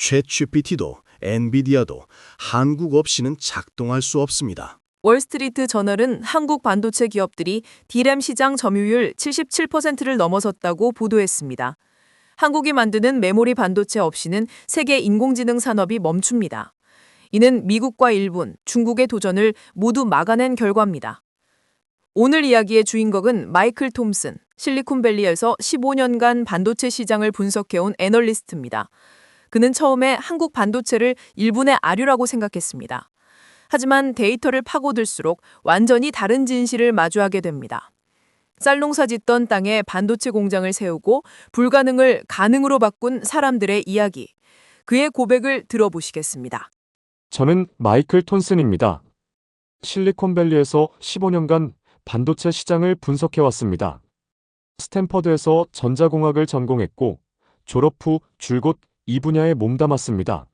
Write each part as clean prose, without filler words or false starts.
챗GPT도 엔비디아도 한국 없이는 작동할 수 없습니다. 월스트리트 저널은 한국 반도체 기업들이 D램 시장 점유율 77%를 넘어섰다고 보도했습니다. 한국이 만드는 메모리 반도체 없이는 세계 인공지능 산업이 멈춥니다. 이는 미국과 일본, 중국의 도전을 모두 막아낸 결과입니다. 오늘 이야기의 주인공은 마이클 톰슨, 실리콘밸리에서 15년간 반도체 시장을 분석해온 애널리스트입니다. 그는 처음에 한국 반도체를 일본의 아류라고 생각했습니다. 하지만 데이터를 파고들수록 완전히 다른 진실을 마주하게 됩니다. 쌀농사 짓던 땅에 반도체 공장을 세우고 불가능을 가능으로 바꾼 사람들의 이야기. 그의 고백을 들어보시겠습니다. 저는 마이클 톤슨입니다. 실리콘밸리에서 15년간 반도체 시장을 분석해왔습니다. 스탠퍼드에서 전자공학을 전공했고 졸업 후 줄곧 이 분야에 몸담았습니다.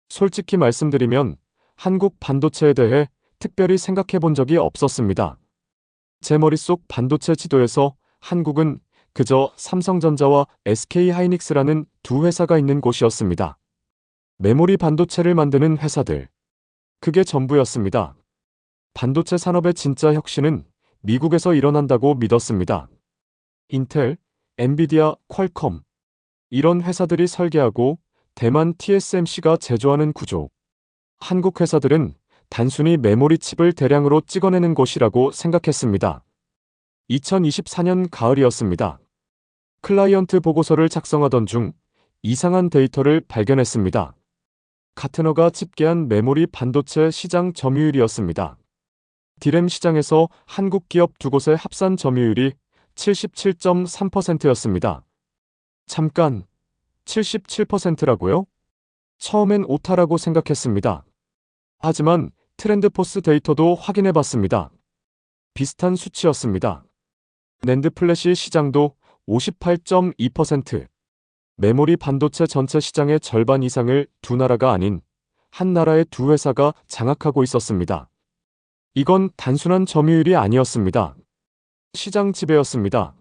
솔직히 말씀드리면 한국 반도체에 대해 특별히 생각해 본 적이 없었습니다. 제 머릿속 반도체 지도에서 한국은 그저 삼성전자와 SK하이닉스라는 두 회사가 있는 곳이었습니다. 메모리 반도체를 만드는 회사들. 그게 전부였습니다. 반도체 산업의 진짜 혁신은 미국에서 일어난다고 믿었습니다. 인텔, 엔비디아, 퀄컴. 이런 회사들이 설계하고 대만 TSMC가 제조하는 구조. 한국 회사들은 단순히 메모리 칩을 대량으로 찍어내는 곳이라고 생각했습니다. 2024년 가을이었습니다. 클라이언트 보고서를 작성하던 중 이상한 데이터를 발견했습니다. 가트너가 집계한 메모리 반도체 시장 점유율이었습니다. D램 시장에서 한국 기업 두 곳의 합산 점유율이 77.3%였습니다. 잠깐, 77%라고요? 처음엔 오타라고 생각했습니다. 하지만 트렌드포스 데이터도 확인해봤습니다. 비슷한 수치였습니다. 낸드 플래시 시장도 58.2%, 메모리 반도체 전체 시장의 절반 이상을 두 나라가 아닌 한 나라의 두 회사가 장악하고 있었습니다. 이건 단순한 점유율이 아니었습니다. 시장 지배였습니다.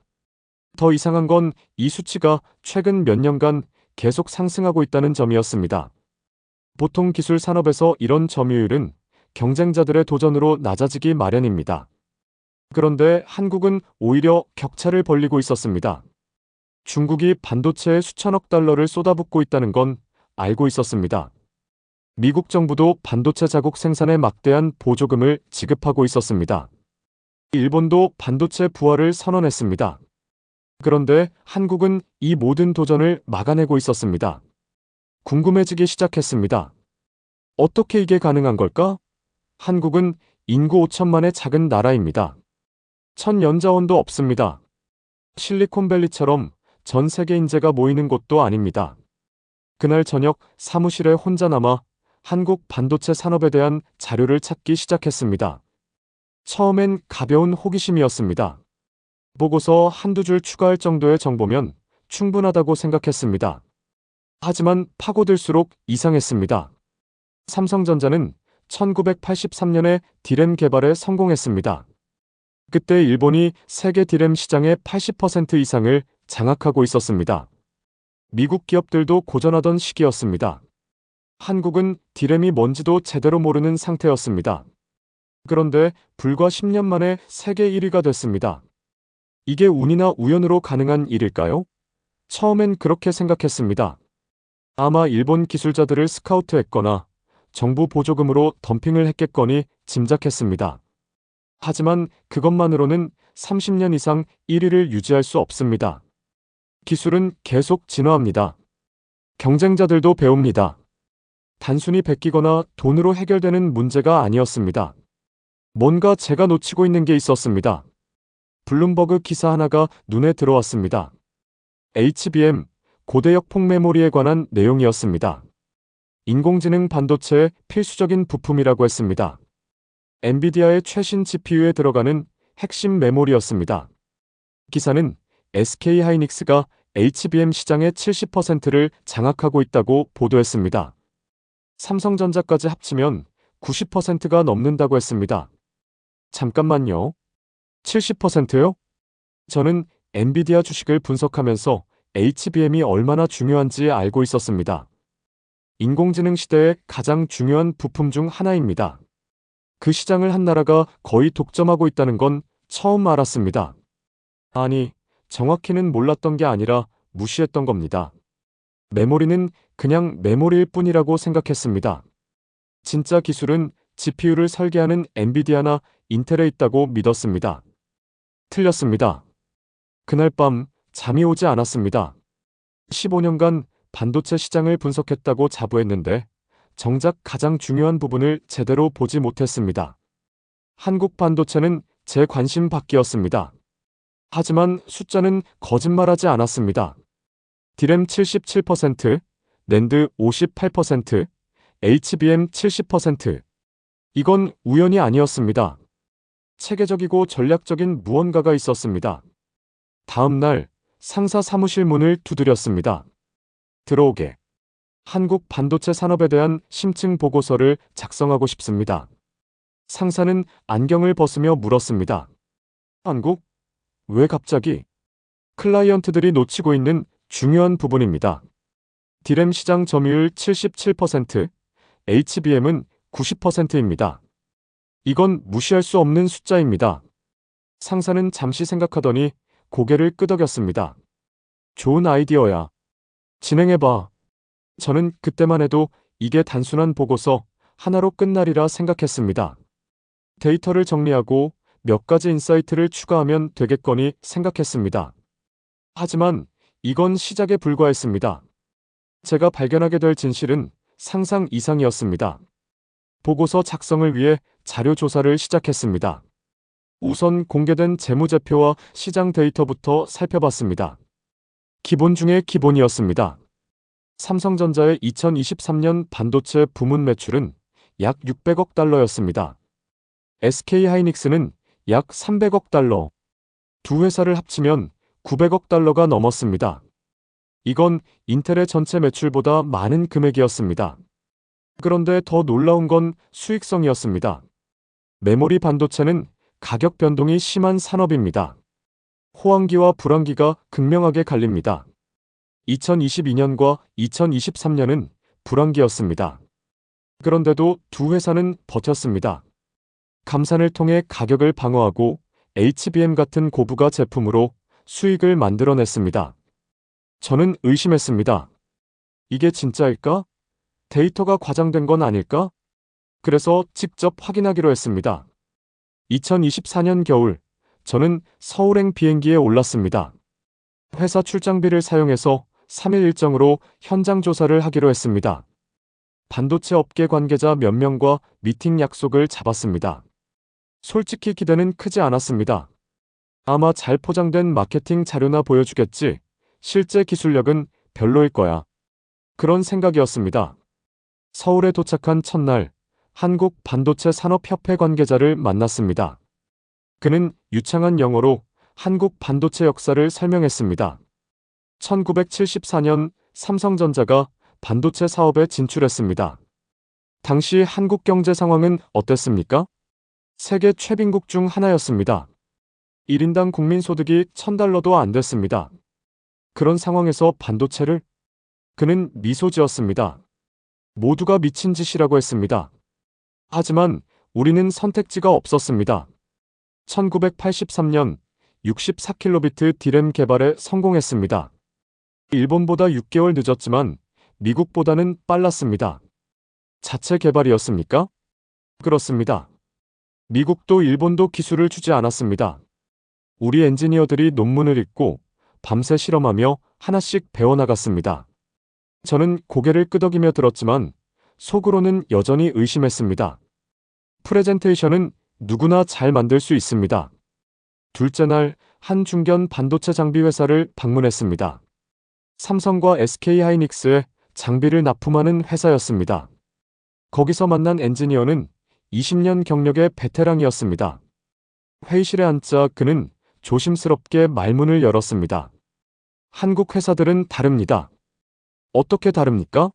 더 이상한 건 이 수치가 최근 몇 년간 계속 상승하고 있다는 점이었습니다. 보통 기술 산업에서 이런 점유율은 경쟁자들의 도전으로 낮아지기 마련입니다. 그런데 한국은 오히려 격차를 벌리고 있었습니다. 중국이 반도체에 수천억 달러를 쏟아붓고 있다는 건 알고 있었습니다. 미국 정부도 반도체 자국 생산에 막대한 보조금을 지급하고 있었습니다. 일본도 반도체 부활을 선언했습니다. 그런데 한국은 이 모든 도전을 막아내고 있었습니다. 궁금해지기 시작했습니다. 어떻게 이게 가능한 걸까? 한국은 인구 5천만의 작은 나라입니다. 천연자원도 없습니다. 실리콘밸리처럼 전 세계 인재가 모이는 곳도 아닙니다. 그날 저녁 사무실에 혼자 남아 한국 반도체 산업에 대한 자료를 찾기 시작했습니다. 처음엔 가벼운 호기심이었습니다. 보고서 한두 줄 추가할 정도의 정보면 충분하다고 생각했습니다. 하지만 파고들수록 이상했습니다. 삼성전자는 1983년에 D램 개발에 성공했습니다. 그때 일본이 세계 D램 시장의 80% 이상을 장악하고 있었습니다. 미국 기업들도 고전하던 시기였습니다. 한국은 D램이 뭔지도 제대로 모르는 상태였습니다. 그런데 불과 10년 만에 세계 1위가 됐습니다. 이게 운이나 우연으로 가능한 일일까요? 처음엔 그렇게 생각했습니다. 아마 일본 기술자들을 스카우트했거나 정부 보조금으로 덤핑을 했겠거니 짐작했습니다. 하지만 그것만으로는 30년 이상 1위를 유지할 수 없습니다. 기술은 계속 진화합니다. 경쟁자들도 배웁니다. 단순히 베끼거나 돈으로 해결되는 문제가 아니었습니다. 뭔가 제가 놓치고 있는 게 있었습니다. 블룸버그 기사 하나가 눈에 들어왔습니다. HBM, 고대역 폭메모리에 관한 내용이었습니다. 인공지능 반도체의 필수적인 부품이라고 했습니다. 엔비디아의 최신 GPU에 들어가는 핵심 메모리였습니다. 기사는 SK하이닉스가 HBM 시장의 70%를 장악하고 있다고 보도했습니다. 삼성전자까지 합치면 90%가 넘는다고 했습니다. 잠깐만요. 70%요? 저는 엔비디아 주식을 분석하면서 HBM이 얼마나 중요한지 알고 있었습니다. 인공지능 시대의 가장 중요한 부품 중 하나입니다. 그 시장을 한 나라가 거의 독점하고 있다는 건 처음 알았습니다. 아니, 정확히는 몰랐던 게 아니라 무시했던 겁니다. 메모리는 그냥 메모리일 뿐이라고 생각했습니다. 진짜 기술은 GPU를 설계하는 엔비디아나 인텔에 있다고 믿었습니다. 틀렸습니다. 그날 밤 잠이 오지 않았습니다. 15년간 반도체 시장을 분석했다고 자부했는데 정작 가장 중요한 부분을 제대로 보지 못했습니다. 한국 반도체는 제 관심 밖이었습니다. 하지만 숫자는 거짓말하지 않았습니다. DRAM 77%, 낸드 58%, HBM 70%. 이건 우연이 아니었습니다. 체계적이고 전략적인 무언가가 있었습니다. 다음 날 상사 사무실 문을 두드렸습니다. 들어오게. 한국 반도체 산업에 대한 심층 보고서를 작성하고 싶습니다. 상사는 안경을 벗으며 물었습니다. 한국? 왜 갑자기? 클라이언트들이 놓치고 있는 중요한 부분입니다. DRAM 시장 점유율 77%, HBM은 90%입니다. 이건 무시할 수 없는 숫자입니다. 상사는 잠시 생각하더니 고개를 끄덕였습니다. 좋은 아이디어야. 진행해봐. 저는 그때만 해도 이게 단순한 보고서 하나로 끝나리라 생각했습니다. 데이터를 정리하고 몇 가지 인사이트를 추가하면 되겠거니 생각했습니다. 하지만 이건 시작에 불과했습니다. 제가 발견하게 될 진실은 상상 이상이었습니다. 보고서 작성을 위해 자료 조사를 시작했습니다. 우선 공개된 재무제표와 시장 데이터부터 살펴봤습니다. 기본 중에 기본이었습니다. 삼성전자의 2023년 반도체 부문 매출은 약 600억 달러였습니다. SK하이닉스는 약 300억 달러. 두 회사를 합치면 900억 달러가 넘었습니다. 이건 인텔의 전체 매출보다 많은 금액이었습니다. 그런데 더 놀라운 건 수익성이었습니다. 메모리 반도체는 가격 변동이 심한 산업입니다. 호황기와 불황기가 극명하게 갈립니다. 2022년과 2023년은 불황기였습니다. 그런데도 두 회사는 버텼습니다. 감산을 통해 가격을 방어하고 HBM 같은 고부가 제품으로 수익을 만들어냈습니다. 저는 의심했습니다. 이게 진짜일까? 데이터가 과장된 건 아닐까? 그래서 직접 확인하기로 했습니다. 2024년 겨울, 저는 서울행 비행기에 올랐습니다. 회사 출장비를 사용해서 3일 일정으로 현장 조사를 하기로 했습니다. 반도체 업계 관계자 몇 명과 미팅 약속을 잡았습니다. 솔직히 기대는 크지 않았습니다. 아마 잘 포장된 마케팅 자료나 보여주겠지. 실제 기술력은 별로일 거야. 그런 생각이었습니다. 서울에 도착한 첫날, 한국 반도체 산업협회 관계자를 만났습니다. 그는 유창한 영어로 한국 반도체 역사를 설명했습니다. 1974년 삼성전자가 반도체 사업에 진출했습니다. 당시 한국 경제 상황은 어땠습니까? 세계 최빈국 중 하나였습니다. 1인당 국민소득이 $1,000도 안 됐습니다. 그런 상황에서 반도체를? 그는 미소 지었습니다. 모두가 미친 짓이라고 했습니다. 하지만 우리는 선택지가 없었습니다. 1983년 64킬로비트 DRAM 개발에 성공했습니다. 일본보다 6개월 늦었지만 미국보다는 빨랐습니다. 자체 개발이었습니까? 그렇습니다. 미국도 일본도 기술을 주지 않았습니다. 우리 엔지니어들이 논문을 읽고 밤새 실험하며 하나씩 배워나갔습니다. 저는 고개를 끄덕이며 들었지만 속으로는 여전히 의심했습니다. 프레젠테이션은 누구나 잘 만들 수 있습니다. 둘째 날 한 중견 반도체 장비 회사를 방문했습니다. 삼성과 SK하이닉스에 장비를 납품하는 회사였습니다. 거기서 만난 엔지니어는 20년 경력의 베테랑이었습니다. 회의실에 앉자 그는 조심스럽게 말문을 열었습니다. 한국 회사들은 다릅니다. 어떻게 다릅니까?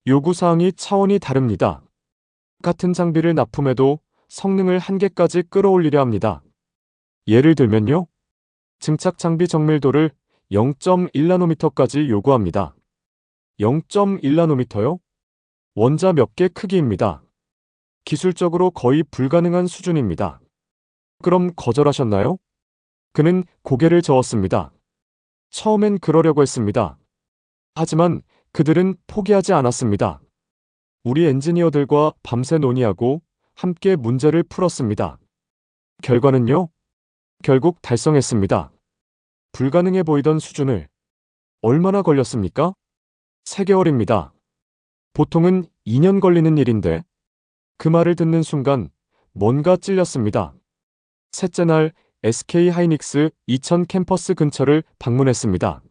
요구사항이 차원이 다릅니다. 같은 장비를 납품해도 성능을 한계까지 끌어올리려 합니다. 예를 들면요. 증착 장비 정밀도를 0.1나노미터까지 요구합니다. 0.1나노미터요? 원자 몇 개 크기입니다. 기술적으로 거의 불가능한 수준입니다. 그럼 거절하셨나요? 그는 고개를 저었습니다. 처음엔 그러려고 했습니다. 하지만 그들은 포기하지 않았습니다. 우리 엔지니어들과 밤새 논의하고 함께 문제를 풀었습니다. 결과는요? 결국 달성했습니다. 불가능해 보이던 수준을. 얼마나 걸렸습니까? 3개월입니다. 보통은 2년 걸리는 일인데 그 말을 듣는 순간 뭔가 찔렸습니다. 셋째 날 SK 하이닉스 이천 캠퍼스 근처를 방문했습니다.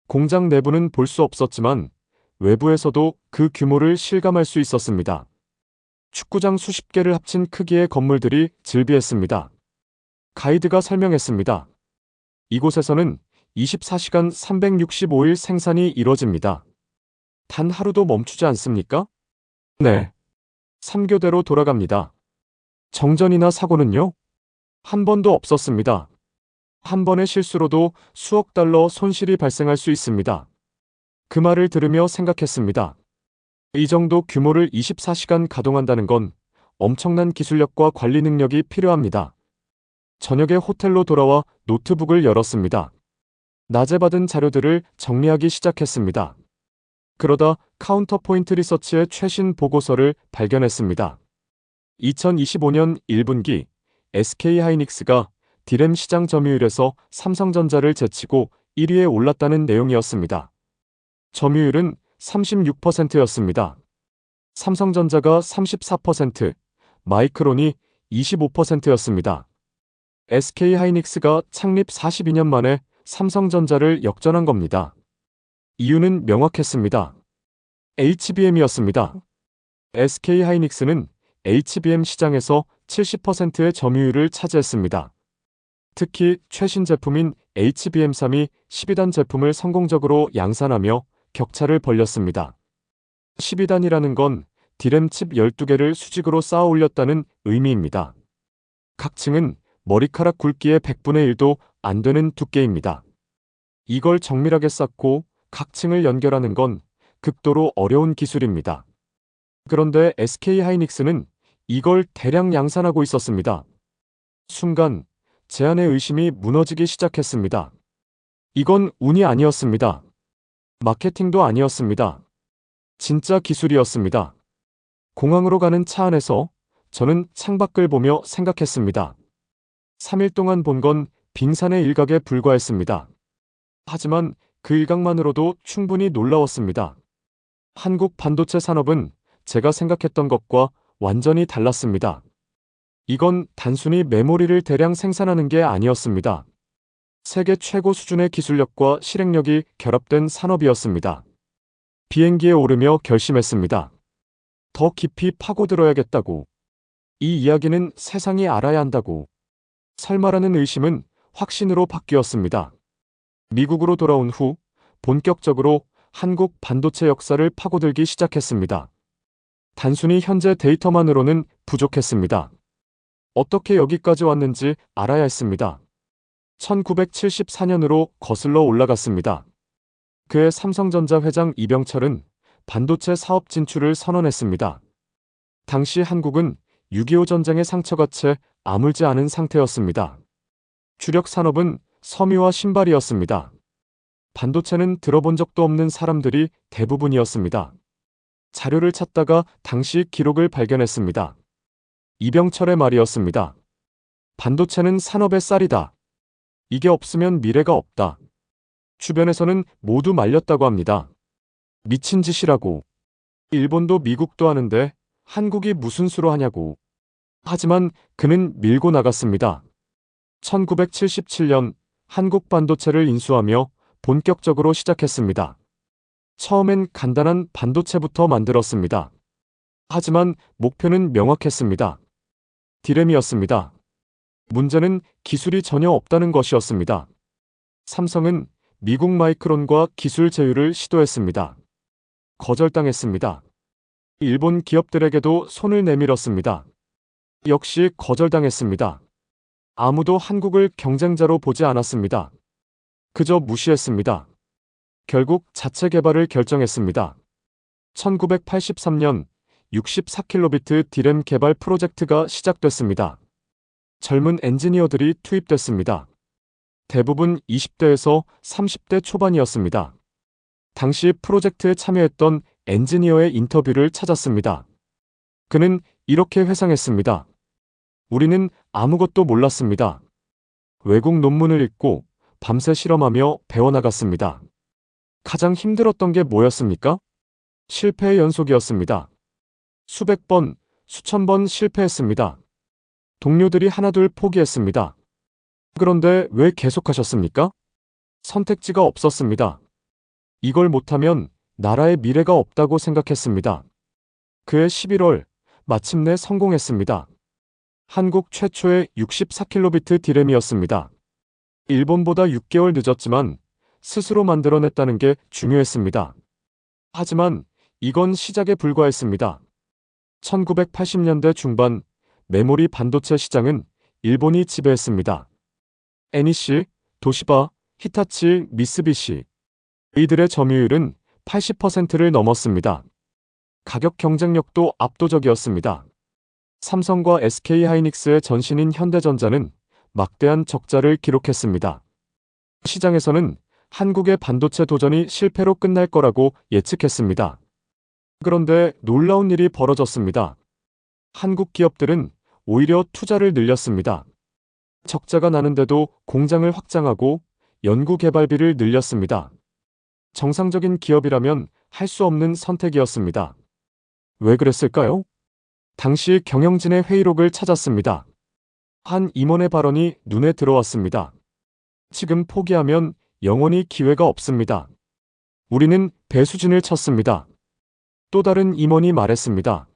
공장 내부는 볼 수 없었지만 외부에서도 그 규모를 실감할 수 있었습니다. 축구장 수십 개를 합친 크기의 건물들이 즐비했습니다. 가이드가 설명했습니다. 이곳에서는 24시간 365일 생산이 이뤄집니다. 단 하루도 멈추지 않습니까? 네. 3교대로 돌아갑니다. 정전이나 사고는요? 한 번도 없었습니다. 한 번의 실수로도 수억 달러 손실이 발생할 수 있습니다. 그 말을 들으며 생각했습니다. 이 정도 규모를 24시간 가동한다는 건 엄청난 기술력과 관리 능력이 필요합니다. 저녁에 호텔로 돌아와 노트북을 열었습니다. 낮에 받은 자료들을 정리하기 시작했습니다. 그러다 카운터포인트 리서치의 최신 보고서를 발견했습니다. 2025년 1분기 SK 하이닉스가 디램 시장 점유율에서 삼성전자를 제치고 1위에 올랐다는 내용이었습니다. 점유율은 36%였습니다. 삼성전자가 34%, 마이크론이 25%였습니다. SK 하이닉스가 창립 42년 만에 삼성전자를 역전한 겁니다. 이유는 명확했습니다. HBM이었습니다. SK 하이닉스는 HBM 시장에서 70%의 점유율을 차지했습니다. 특히 최신 제품인 HBM3이 12단 제품을 성공적으로 양산하며 격차를 벌렸습니다. 12단이라는 건 디램 칩 12개를 수직으로 쌓아 올렸다는 의미입니다. 각 층은 머리카락 굵기의 100분의 1도 안 되는 두께입니다. 이걸 정밀하게 쌓고 각 층을 연결하는 건 극도로 어려운 기술입니다. 그런데 SK 하이닉스는 이걸 대량 양산하고 있었습니다. 순간 제안의 의심이 무너지기 시작했습니다. 이건 운이 아니었습니다. 마케팅도 아니었습니다. 진짜 기술이었습니다. 공항으로 가는 차 안에서 저는 창밖을 보며 생각했습니다. 3일 동안 본 건 빙산의 일각에 불과했습니다. 하지만 그 일각만으로도 충분히 놀라웠습니다. 한국 반도체 산업은 제가 생각했던 것과 완전히 달랐습니다. 이건 단순히 메모리를 대량 생산하는 게 아니었습니다. 세계 최고 수준의 기술력과 실행력이 결합된 산업이었습니다. 비행기에 오르며 결심했습니다. 더 깊이 파고들어야겠다고. 이 이야기는 세상이 알아야 한다고. 설마라는 의심은 확신으로 바뀌었습니다. 미국으로 돌아온 후 본격적으로 한국 반도체 역사를 파고들기 시작했습니다. 단순히 현재 데이터만으로는 부족했습니다. 어떻게 여기까지 왔는지 알아야 했습니다. 1974년으로 거슬러 올라갔습니다. 그해 삼성전자 회장 이병철은 반도체 사업 진출을 선언했습니다. 당시 한국은 6.25 전쟁의 상처가 채 아물지 않은 상태였습니다. 주력 산업은 섬유와 신발이었습니다. 반도체는 들어본 적도 없는 사람들이 대부분이었습니다. 자료를 찾다가 당시 기록을 발견했습니다. 이병철의 말이었습니다. 반도체는 산업의 쌀이다. 이게 없으면 미래가 없다. 주변에서는 모두 말렸다고 합니다. 미친 짓이라고. 일본도 미국도 하는데 한국이 무슨 수로 하냐고. 하지만 그는 밀고 나갔습니다. 1977년 한국 반도체를 인수하며 본격적으로 시작했습니다. 처음엔 간단한 반도체부터 만들었습니다. 하지만 목표는 명확했습니다. 디램이었습니다. 문제는 기술이 전혀 없다는 것이었습니다. 삼성은 미국 마이크론과 기술 제휴를 시도했습니다. 거절당했습니다. 일본 기업들에게도 손을 내밀었습니다. 역시 거절당했습니다. 아무도 한국을 경쟁자로 보지 않았습니다. 그저 무시했습니다. 결국 자체 개발을 결정했습니다. 1983년 64킬로비트 디램 개발 프로젝트가 시작됐습니다. 젊은 엔지니어들이 투입됐습니다. 대부분 20대에서 30대 초반이었습니다. 당시 프로젝트에 참여했던 엔지니어의 인터뷰를 찾았습니다. 그는 이렇게 회상했습니다. 우리는 아무것도 몰랐습니다. 외국 논문을 읽고 밤새 실험하며 배워나갔습니다. 가장 힘들었던 게 뭐였습니까? 실패의 연속이었습니다. 수백 번, 수천 번 실패했습니다. 동료들이 하나둘 포기했습니다. 그런데 왜 계속하셨습니까? 선택지가 없었습니다. 이걸 못하면 나라의 미래가 없다고 생각했습니다. 그해 11월, 마침내 성공했습니다. 한국 최초의 64킬로비트 디램이었습니다. 일본보다 6개월 늦었지만 스스로 만들어냈다는 게 중요했습니다. 하지만 이건 시작에 불과했습니다. 1980년대 중반 메모리 반도체 시장은 일본이 지배했습니다. NEC, 도시바, 히타치, 미쓰비시 이들의 점유율은 80%를 넘었습니다. 가격 경쟁력도 압도적이었습니다. 삼성과 SK하이닉스의 전신인 현대전자는 막대한 적자를 기록했습니다. 시장에서는 한국의 반도체 도전이 실패로 끝날 거라고 예측했습니다. 그런데 놀라운 일이 벌어졌습니다. 한국 기업들은 오히려 투자를 늘렸습니다. 적자가 나는데도 공장을 확장하고 연구개발비를 늘렸습니다. 정상적인 기업이라면 할 수 없는 선택이었습니다. 왜 그랬을까요? 당시 경영진의 회의록을 찾았습니다. 한 임원의 발언이 눈에 들어왔습니다. 지금 포기하면 영원히 기회가 없습니다. 우리는 배수진을 쳤습니다. 또 다른 임원이 말했습니다.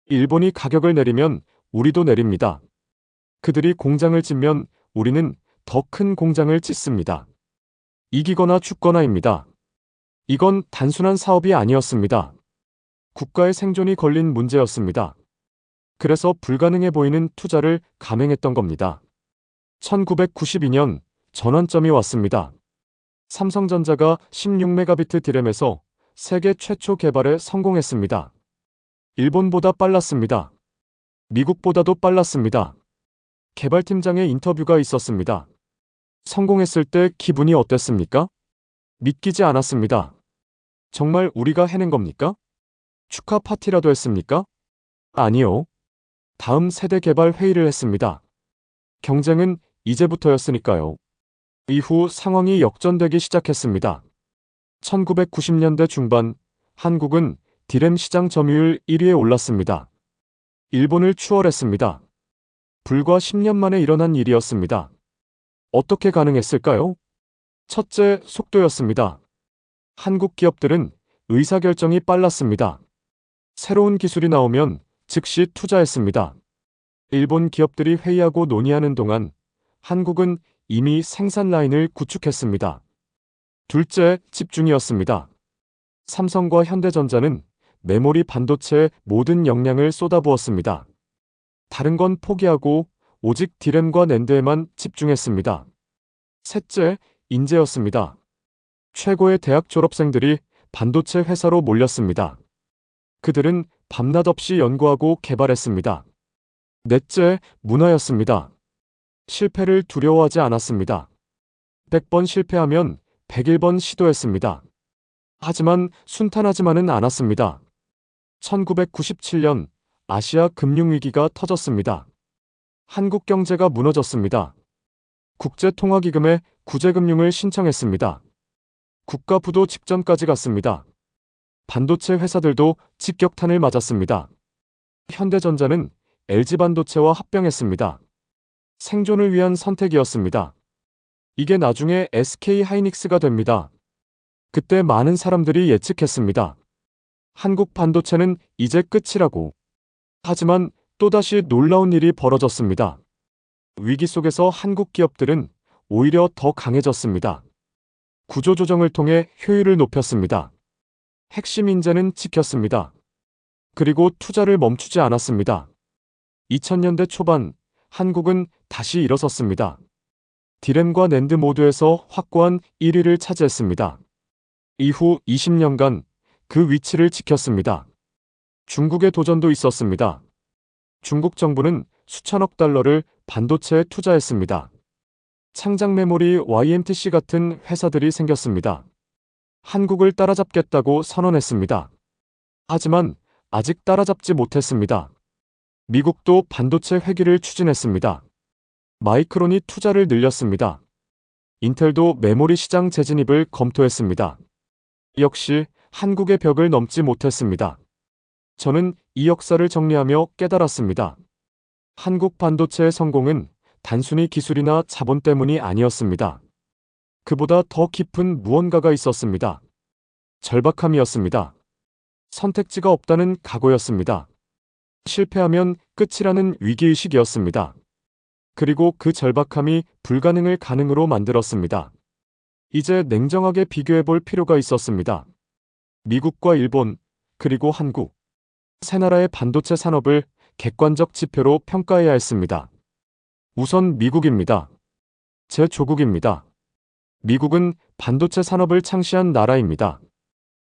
일본이 가격을 내리면 우리도 내립니다. 그들이 공장을 짓면 우리는 더 큰 공장을 짓습니다. 이기거나 죽거나입니다. 이건 단순한 사업이 아니었습니다. 국가의 생존이 걸린 문제였습니다. 그래서 불가능해 보이는 투자를 감행했던 겁니다. 1992년 전환점이 왔습니다. 삼성전자가 16메가비트 디램에서 세계 최초 개발에 성공했습니다. 일본보다 빨랐습니다. 미국보다도 빨랐습니다. 개발팀장의 인터뷰가 있었습니다. 성공했을 때 기분이 어땠습니까? 믿기지 않았습니다. 정말 우리가 해낸 겁니까? 축하 파티라도 했습니까? 아니요. 다음 세대 개발 회의를 했습니다. 경쟁은 이제부터였으니까요. 이후 상황이 역전되기 시작했습니다. 1990년대 중반 한국은 디램 시장 점유율 1위에 올랐습니다. 일본을 추월했습니다. 불과 10년 만에 일어난 일이었습니다. 어떻게 가능했을까요? 첫째, 속도였습니다. 한국 기업들은 의사결정이 빨랐습니다. 새로운 기술이 나오면 즉시 투자했습니다. 일본 기업들이 회의하고 논의하는 동안 한국은 이미 생산 라인을 구축했습니다. 둘째, 집중이었습니다. 삼성과 현대전자는 메모리 반도체에 모든 역량을 쏟아부었습니다. 다른 건 포기하고 오직 디램과 낸드에만 집중했습니다. 셋째, 인재였습니다. 최고의 대학 졸업생들이 반도체 회사로 몰렸습니다. 그들은 밤낮 없이 연구하고 개발했습니다. 넷째, 문화였습니다. 실패를 두려워하지 않았습니다. 100번 실패하면 101번 시도했습니다. 하지만 순탄하지만은 않았습니다. 1997년 아시아 금융위기가 터졌습니다. 한국 경제가 무너졌습니다. 국제통화기금에 구제금융을 신청했습니다. 국가부도 직전까지 갔습니다. 반도체 회사들도 직격탄을 맞았습니다. 현대전자는 LG반도체와 합병했습니다. 생존을 위한 선택이었습니다. 이게 나중에 SK하이닉스가 됩니다. 그때 많은 사람들이 예측했습니다. 한국 반도체는 이제 끝이라고. 하지만 또다시 놀라운 일이 벌어졌습니다. 위기 속에서 한국 기업들은 오히려 더 강해졌습니다. 구조조정을 통해 효율을 높였습니다. 핵심 인재는 지켰습니다. 그리고 투자를 멈추지 않았습니다. 2000년대 초반 한국은 다시 일어섰습니다. 디램과 낸드 모두에서 확고한 1위를 차지했습니다. 이후 20년간 그 위치를 지켰습니다. 중국의 도전도 있었습니다. 중국 정부는 수천억 달러를 반도체에 투자했습니다. 창작 메모리 YMTC 같은 회사들이 생겼습니다. 한국을 따라잡겠다고 선언했습니다. 하지만 아직 따라잡지 못했습니다. 미국도 반도체 회귀를 추진했습니다. 마이크론이 투자를 늘렸습니다. 인텔도 메모리 시장 재진입을 검토했습니다. 역시 한국의 벽을 넘지 못했습니다. 저는 이 역사를 정리하며 깨달았습니다. 한국 반도체의 성공은 단순히 기술이나 자본 때문이 아니었습니다. 그보다 더 깊은 무언가가 있었습니다. 절박함이었습니다. 선택지가 없다는 각오였습니다. 실패하면 끝이라는 위기의식이었습니다. 그리고 그 절박함이 불가능을 가능으로 만들었습니다. 이제 냉정하게 비교해 볼 필요가 있었습니다. 미국과 일본, 그리고 한국. 세 나라의 반도체 산업을 객관적 지표로 평가해야 했습니다. 우선 미국입니다. 제 조국입니다. 미국은 반도체 산업을 창시한 나라입니다.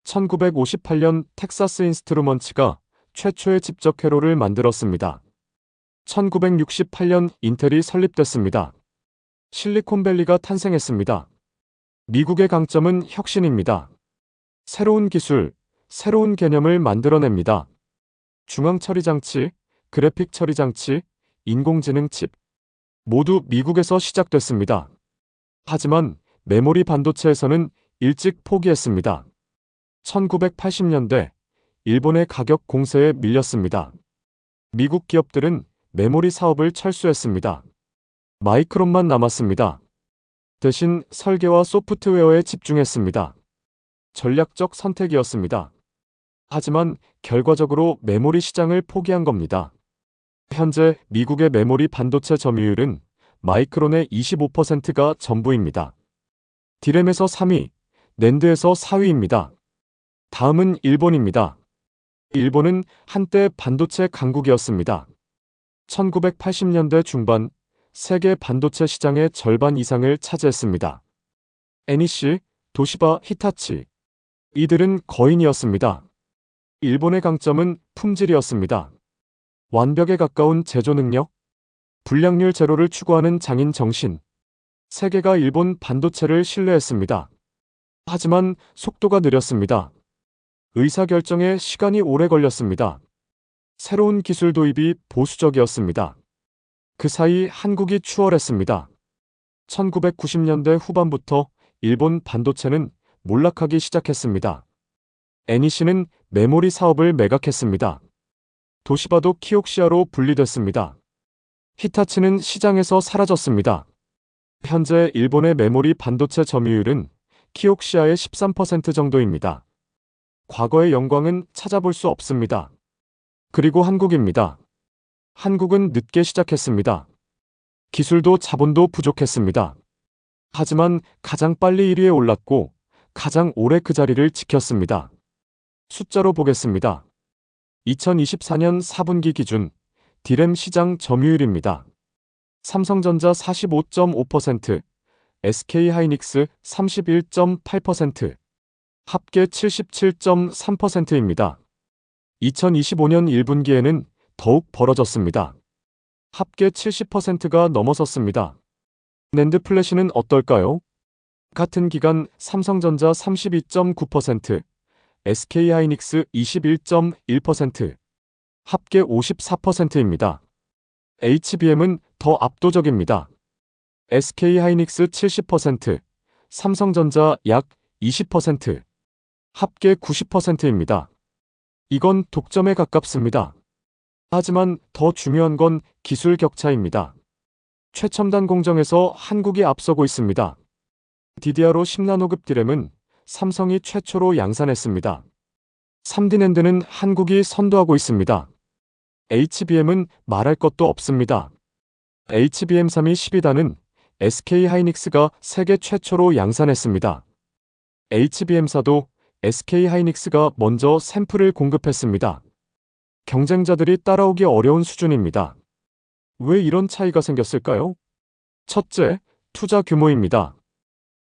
1958년 텍사스 인스트루먼츠가 최초의 집적 회로를 만들었습니다. 1968년 인텔이 설립됐습니다. 실리콘밸리가 탄생했습니다. 미국의 강점은 혁신입니다. 새로운 기술, 새로운 개념을 만들어냅니다. 중앙 처리 장치, 그래픽 처리 장치, 인공지능 칩. 모두 미국에서 시작됐습니다. 하지만 메모리 반도체에서는 일찍 포기했습니다. 1980년대 일본의 가격 공세에 밀렸습니다. 미국 기업들은 메모리 사업을 철수했습니다. 마이크론만 남았습니다. 대신 설계와 소프트웨어에 집중했습니다. 전략적 선택이었습니다. 하지만 결과적으로 메모리 시장을 포기한 겁니다. 현재 미국의 메모리 반도체 점유율은 마이크론의 25%가 전부입니다. 디램에서 3위, 낸드에서 4위입니다. 다음은 일본입니다. 일본은 한때 반도체 강국이었습니다. 1980년대 중반 세계 반도체 시장의 절반 이상을 차지했습니다. NEC, 도시바, 히타치. 이들은 거인이었습니다. 일본의 강점은 품질이었습니다. 완벽에 가까운 제조 능력, 불량률 제로를 추구하는 장인 정신. 세계가 일본 반도체를 신뢰했습니다. 하지만 속도가 느렸습니다. 의사결정에 시간이 오래 걸렸습니다. 새로운 기술 도입이 보수적이었습니다. 그 사이 한국이 추월했습니다. 1990년대 후반부터 일본 반도체는 몰락하기 시작했습니다. NEC는 메모리 사업을 매각했습니다. 도시바도 키옥시아로 분리됐습니다. 히타치는 시장에서 사라졌습니다. 현재 일본의 메모리 반도체 점유율은 키옥시아의 13% 정도입니다. 과거의 영광은 찾아볼 수 없습니다. 그리고 한국입니다. 한국은 늦게 시작했습니다. 기술도 자본도 부족했습니다. 하지만 가장 빨리 1위에 올랐고 가장 오래 그 자리를 지켰습니다. 숫자로 보겠습니다. 2024년 4분기 기준 디램 시장 점유율입니다. 삼성전자 45.5%, SK하이닉스 31.8%, 합계 77.3%입니다. 2025년 1분기에는 더욱 벌어졌습니다. 합계 70%가 넘어섰습니다. 낸드 플래시는 어떨까요? 같은 기간 삼성전자 32.9%, SK하이닉스 21.1%, 합계 54%입니다. HBM은 더 압도적입니다. SK하이닉스 70%, 삼성전자 약 20%, 합계 90%입니다. 이건 독점에 가깝습니다. 하지만 더 중요한 건 기술 격차입니다. 최첨단 공정에서 한국이 앞서고 있습니다. DDR5 10나노급 디램은 삼성이 최초로 양산했습니다. 3D 낸드는 한국이 선도하고 있습니다. HBM은 말할 것도 없습니다. HBM3이 12단은 SK하이닉스가 세계 최초로 양산했습니다. HBM4도 SK하이닉스가 먼저 샘플을 공급했습니다. 경쟁자들이 따라오기 어려운 수준입니다. 왜 이런 차이가 생겼을까요? 첫째, 투자 규모입니다.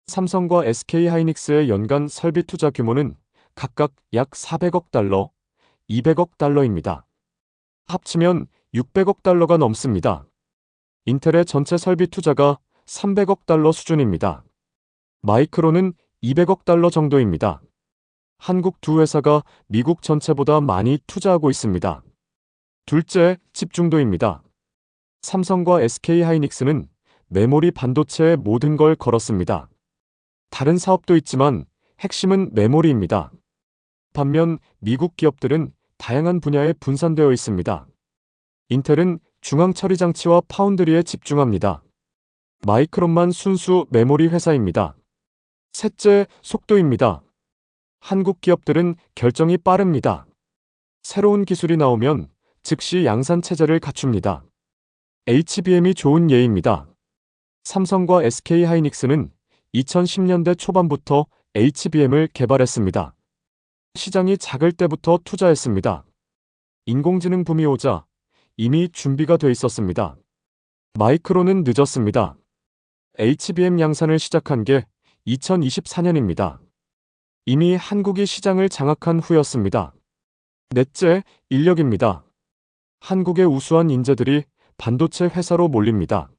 삼성과 SK하이닉스의 연간 설비 투자 규모는 각각 약 400억 달러, 200억 달러입니다. 합치면 600억 달러가 넘습니다. 인텔의 전체 설비 투자가 300억 달러 수준입니다. 마이크론은 200억 달러 정도입니다. 한국 두 회사가 미국 전체보다 많이 투자하고 있습니다. 둘째, 집중도입니다. 삼성과 SK하이닉스는 메모리 반도체에 모든 걸 걸었습니다. 다른 사업도 있지만 핵심은 메모리입니다. 반면 미국 기업들은 다양한 분야에 분산되어 있습니다. 인텔은 중앙 처리 장치와 파운드리에 집중합니다. 마이크론만 순수 메모리 회사입니다. 셋째, 속도입니다. 한국 기업들은 결정이 빠릅니다. 새로운 기술이 나오면 즉시 양산 체제를 갖춥니다. HBM이 좋은 예입니다. 삼성과 SK하이닉스는 2010년대 초반부터 HBM을 개발했습니다. 시장이 작을 때부터 투자했습니다. 인공지능 붐이 오자 이미 준비가 돼 있었습니다. 마이크론은 늦었습니다. HBM 양산을 시작한 게 2024년입니다. 이미 한국이 시장을 장악한 후였습니다. 넷째, 인력입니다. 한국의 우수한 인재들이 반도체 회사로 몰립니다.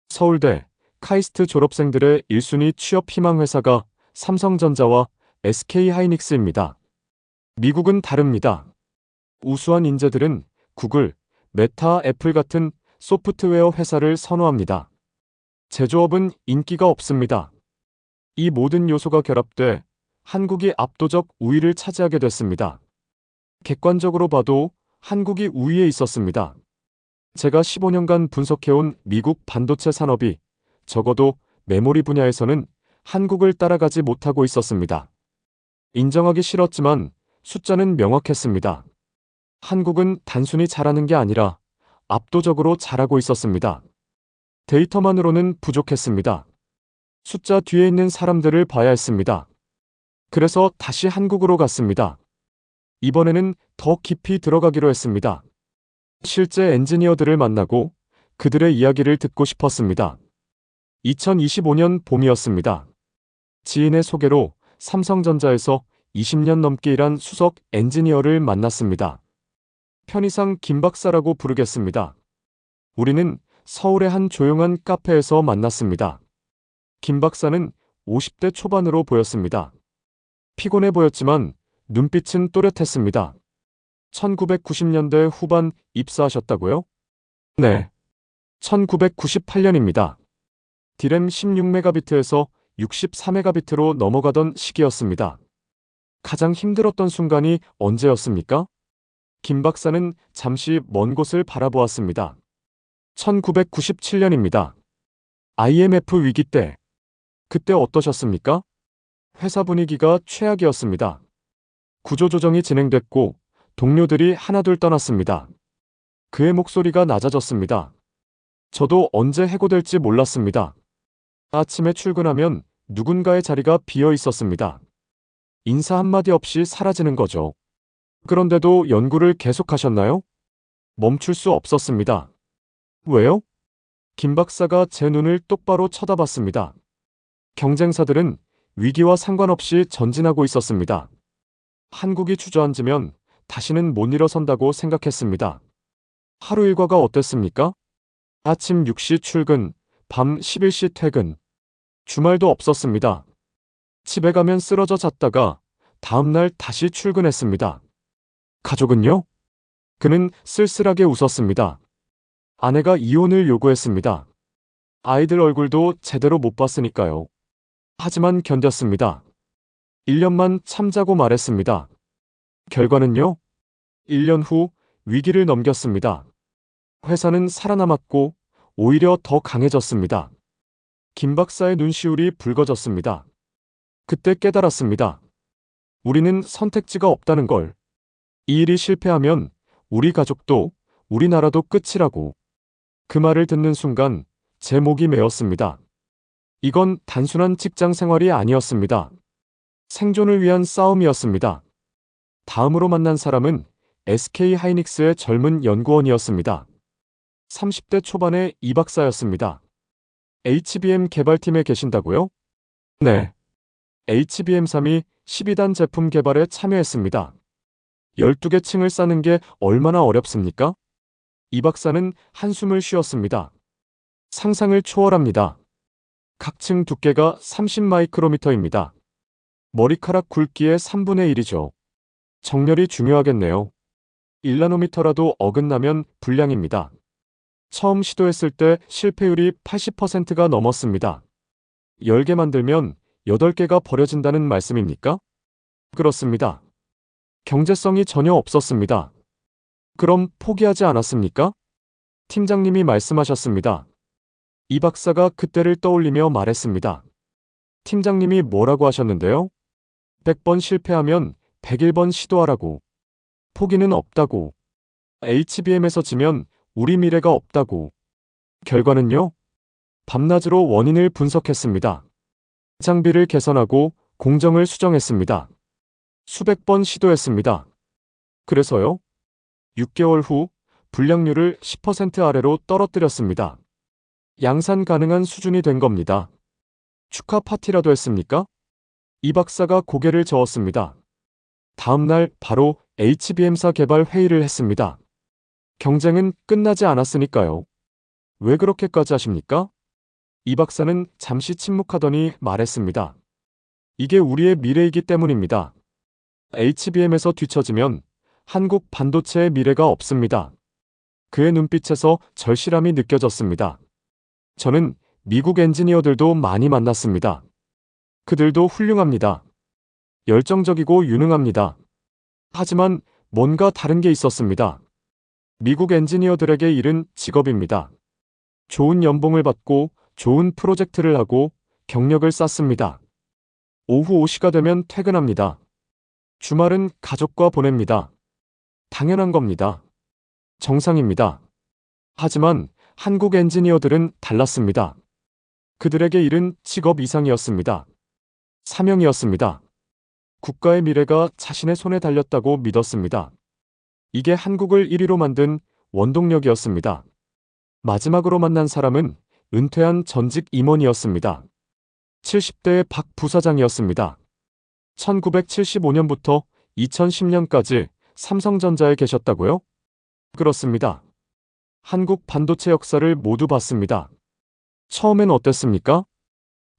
서울대, 카이스트 졸업생들의 1순위 취업 희망 회사가 삼성전자와 SK하이닉스입니다. 미국은 다릅니다. 우수한 인재들은 구글, 메타, 애플 같은 소프트웨어 회사를 선호합니다. 제조업은 인기가 없습니다. 이 모든 요소가 결합돼 한국이 압도적 우위를 차지하게 됐습니다. 객관적으로 봐도 한국이 우위에 있었습니다. 제가 15년간 분석해온 미국 반도체 산업이 적어도 메모리 분야에서는 한국을 따라가지 못하고 있었습니다. 인정하기 싫었지만 숫자는 명확했습니다. 한국은 단순히 잘하는 게 아니라 압도적으로 잘하고 있었습니다. 데이터만으로는 부족했습니다. 숫자 뒤에 있는 사람들을 봐야 했습니다. 그래서 다시 한국으로 갔습니다. 이번에는 더 깊이 들어가기로 했습니다. 실제 엔지니어들을 만나고 그들의 이야기를 듣고 싶었습니다. 2025년 봄이었습니다. 지인의 소개로 삼성전자에서 20년 넘게 일한 수석 엔지니어를 만났습니다. 편의상 김 박사라고 부르겠습니다. 우리는 서울의 한 조용한 카페에서 만났습니다. 김 박사는 50대 초반으로 보였습니다. 피곤해 보였지만 눈빛은 또렷했습니다. 1990년대 후반 입사하셨다고요? 네. 1998년입니다. 디램 16메가비트에서 64메가비트로 넘어가던 시기였습니다. 가장 힘들었던 순간이 언제였습니까? 김 박사는 잠시 먼 곳을 바라보았습니다. 1997년입니다. IMF 위기 때. 그때 어떠셨습니까? 회사 분위기가 최악이었습니다. 구조조정이 진행됐고 동료들이 하나둘 떠났습니다. 그의 목소리가 낮아졌습니다. 저도 언제 해고될지 몰랐습니다. 아침에 출근하면 누군가의 자리가 비어 있었습니다. 인사 한마디 없이 사라지는 거죠. 그런데도 연구를 계속하셨나요? 멈출 수 없었습니다. 왜요? 김 박사가 제 눈을 똑바로 쳐다봤습니다. 경쟁사들은 위기와 상관없이 전진하고 있었습니다. 한국이 주저앉으면 다시는 못 일어선다고 생각했습니다. 하루 일과가 어땠습니까? 아침 6시 출근, 밤 11시 퇴근. 주말도 없었습니다. 집에 가면 쓰러져 잤다가 다음날 다시 출근했습니다. 가족은요? 그는 쓸쓸하게 웃었습니다. 아내가 이혼을 요구했습니다. 아이들 얼굴도 제대로 못 봤으니까요. 하지만 견뎠습니다. 1년만 참자고 말했습니다. 결과는요? 1년 후 위기를 넘겼습니다. 회사는 살아남았고 오히려 더 강해졌습니다. 김 박사의 눈시울이 붉어졌습니다. 그때 깨달았습니다. 우리는 선택지가 없다는 걸. 이 일이 실패하면 우리 가족도 우리나라도 끝이라고. 그 말을 듣는 순간 제 목이 메었습니다. 이건 단순한 직장 생활이 아니었습니다. 생존을 위한 싸움이었습니다. 다음으로 만난 사람은 SK하이닉스의 젊은 연구원이었습니다. 30대 초반의 이 박사였습니다. HBM 개발팀에 계신다고요? 네. HBM3이 12단 제품 개발에 참여했습니다. 12개 층을 쌓는 게 얼마나 어렵습니까? 이 박사는 한숨을 쉬었습니다. 상상을 초월합니다. 각 층 두께가 30마이크로미터입니다. 머리카락 굵기의 3분의 1이죠. 정렬이 중요하겠네요. 1나노미터라도 어긋나면 불량입니다. 처음 시도했을 때 실패율이 80%가 넘었습니다. 10개 만들면 8개가 버려진다는 말씀입니까? 그렇습니다. 경제성이 전혀 없었습니다. 그럼 포기하지 않았습니까? 팀장님이 말씀하셨습니다. 이 박사가 그때를 떠올리며 말했습니다. 팀장님이 뭐라고 하셨는데요? 100번 실패하면 101번 시도하라고. 포기는 없다고. HBM에서 지면 우리 미래가 없다고. 결과는요? 밤낮으로 원인을 분석했습니다. 장비를 개선하고 공정을 수정했습니다. 수백 번 시도했습니다. 그래서요? 6개월 후 불량률을 10% 아래로 떨어뜨렸습니다. 양산 가능한 수준이 된 겁니다. 축하 파티라도 했습니까? 이 박사가 고개를 저었습니다. 다음 날 바로 HBM사 개발 회의를 했습니다. 경쟁은 끝나지 않았으니까요. 왜 그렇게까지 하십니까? 이 박사는 잠시 침묵하더니 말했습니다. 이게 우리의 미래이기 때문입니다. HBM에서 뒤처지면 한국 반도체의 미래가 없습니다. 그의 눈빛에서 절실함이 느껴졌습니다. 저는 미국 엔지니어들도 많이 만났습니다. 그들도 훌륭합니다. 열정적이고 유능합니다. 하지만 뭔가 다른 게 있었습니다. 미국 엔지니어들에게 일은 직업입니다. 좋은 연봉을 받고 좋은 프로젝트를 하고 경력을 쌓습니다. 오후 5시가 되면 퇴근합니다. 주말은 가족과 보냅니다. 당연한 겁니다. 정상입니다. 하지만 한국 엔지니어들은 달랐습니다. 그들에게 일은 직업 이상이었습니다. 사명이었습니다. 국가의 미래가 자신의 손에 달렸다고 믿었습니다. 이게 한국을 1위로 만든 원동력이었습니다. 마지막으로 만난 사람은 은퇴한 전직 임원이었습니다. 70대의 박 부사장이었습니다. 1975년부터 2010년까지 삼성전자에 계셨다고요? 그렇습니다. 한국 반도체 역사를 모두 봤습니다. 처음엔 어땠습니까?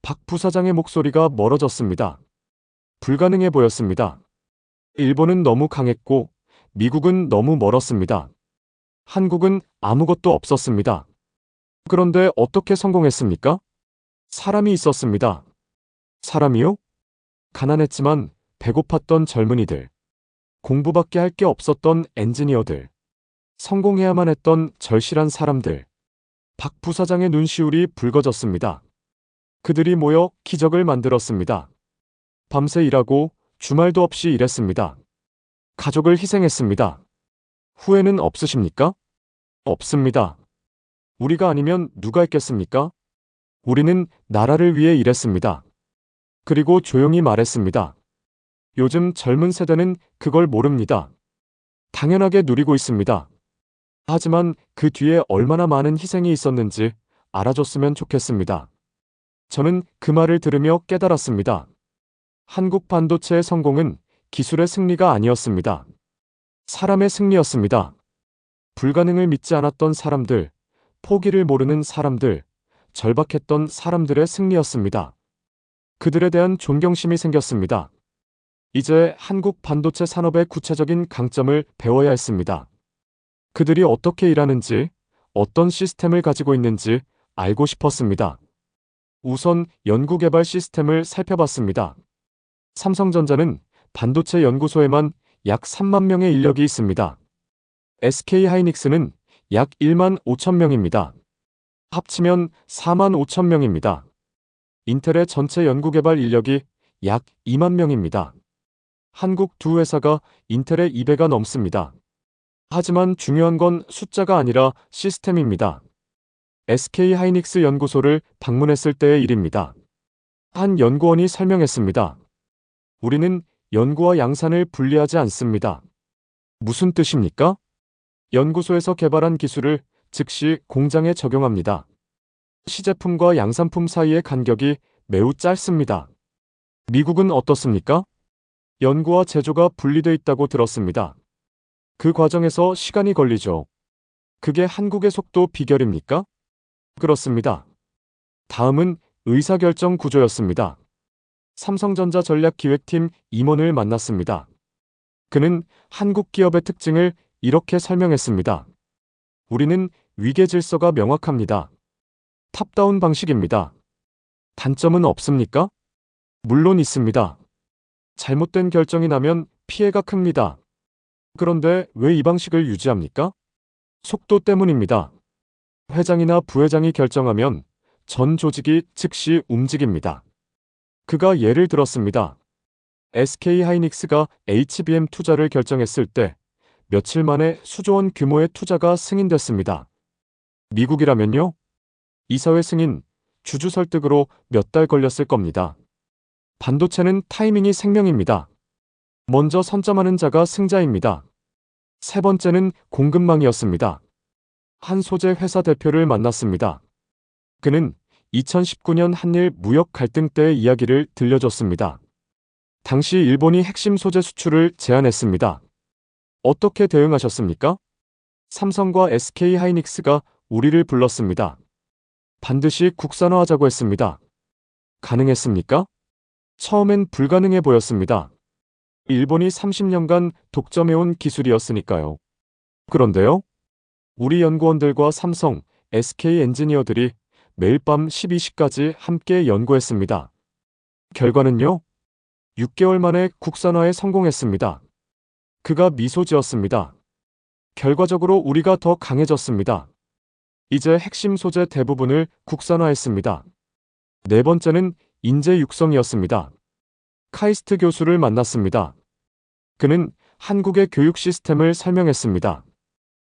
박 부사장의 목소리가 멀어졌습니다. 불가능해 보였습니다. 일본은 너무 강했고 미국은 너무 멀었습니다. 한국은 아무것도 없었습니다. 그런데 어떻게 성공했습니까? 사람이 있었습니다. 사람이요? 가난했지만 배고팠던 젊은이들. 공부밖에 할 게 없었던 엔지니어들. 성공해야만 했던 절실한 사람들. 박 부사장의 눈시울이 붉어졌습니다. 그들이 모여 기적을 만들었습니다. 밤새 일하고 주말도 없이 일했습니다. 가족을 희생했습니다. 후회는 없으십니까? 없습니다. 우리가 아니면 누가 했겠습니까? 우리는 나라를 위해 일했습니다. 그리고 조용히 말했습니다. 요즘 젊은 세대는 그걸 모릅니다. 당연하게 누리고 있습니다. 하지만 그 뒤에 얼마나 많은 희생이 있었는지 알아줬으면 좋겠습니다. 저는 그 말을 들으며 깨달았습니다. 한국 반도체의 성공은 기술의 승리가 아니었습니다. 사람의 승리였습니다. 불가능을 믿지 않았던 사람들, 포기를 모르는 사람들, 절박했던 사람들의 승리였습니다. 그들에 대한 존경심이 생겼습니다. 이제 한국 반도체 산업의 구체적인 강점을 배워야 했습니다. 그들이 어떻게 일하는지, 어떤 시스템을 가지고 있는지 알고 싶었습니다. 우선 연구개발 시스템을 살펴봤습니다. 삼성전자는 반도체 연구소에만 약 3만 명의 인력이 있습니다. SK하이닉스는 약 1만 5천 명입니다. 합치면 4만 5천 명입니다. 인텔의 전체 연구개발 인력이 약 2만 명입니다. 한국 두 회사가 인텔의 2배가 넘습니다. 하지만 중요한 건 숫자가 아니라 시스템입니다. SK하이닉스 연구소를 방문했을 때의 일입니다. 한 연구원이 설명했습니다. 우리는 연구와 양산을 분리하지 않습니다. 무슨 뜻입니까? 연구소에서 개발한 기술을 즉시 공장에 적용합니다. 시제품과 양산품 사이의 간격이 매우 짧습니다. 미국은 어떻습니까? 연구와 제조가 분리돼 있다고 들었습니다. 그 과정에서 시간이 걸리죠. 그게 한국의 속도 비결입니까? 그렇습니다. 다음은 의사결정 구조였습니다. 삼성전자 전략기획팀 임원을 만났습니다. 그는 한국 기업의 특징을 이렇게 설명했습니다. 우리는 위계 질서가 명확합니다. 탑다운 방식입니다. 단점은 없습니까? 물론 있습니다. 잘못된 결정이 나면 피해가 큽니다. 그런데 왜 이 방식을 유지합니까? 속도 때문입니다. 회장이나 부회장이 결정하면 전 조직이 즉시 움직입니다. 그가 예를 들었습니다. SK하이닉스가 HBM 투자를 결정했을 때 며칠 만에 수조원 규모의 투자가 승인됐습니다. 미국이라면요? 이사회 승인, 주주 설득으로 몇 달 걸렸을 겁니다. 반도체는 타이밍이 생명입니다. 먼저 선점하는 자가 승자입니다. 세 번째는 공급망이었습니다. 한 소재 회사 대표를 만났습니다. 그는 2019년 한일 무역 갈등 때의 이야기를 들려줬습니다. 당시 일본이 핵심 소재 수출을 제한했습니다. 어떻게 대응하셨습니까? 삼성과 SK하이닉스가 우리를 불렀습니다. 반드시 국산화하자고 했습니다. 가능했습니까? 처음엔 불가능해 보였습니다. 일본이 30년간 독점해온 기술이었으니까요. 그런데요? 우리 연구원들과 삼성, SK 엔지니어들이 매일 밤 12시까지 함께 연구했습니다. 결과는요? 6개월 만에 국산화에 성공했습니다. 그가 미소 지었습니다. 결과적으로 우리가 더 강해졌습니다. 이제 핵심 소재 대부분을 국산화했습니다. 네 번째는 인재 육성이었습니다. 카이스트 교수를 만났습니다. 그는 한국의 교육 시스템을 설명했습니다.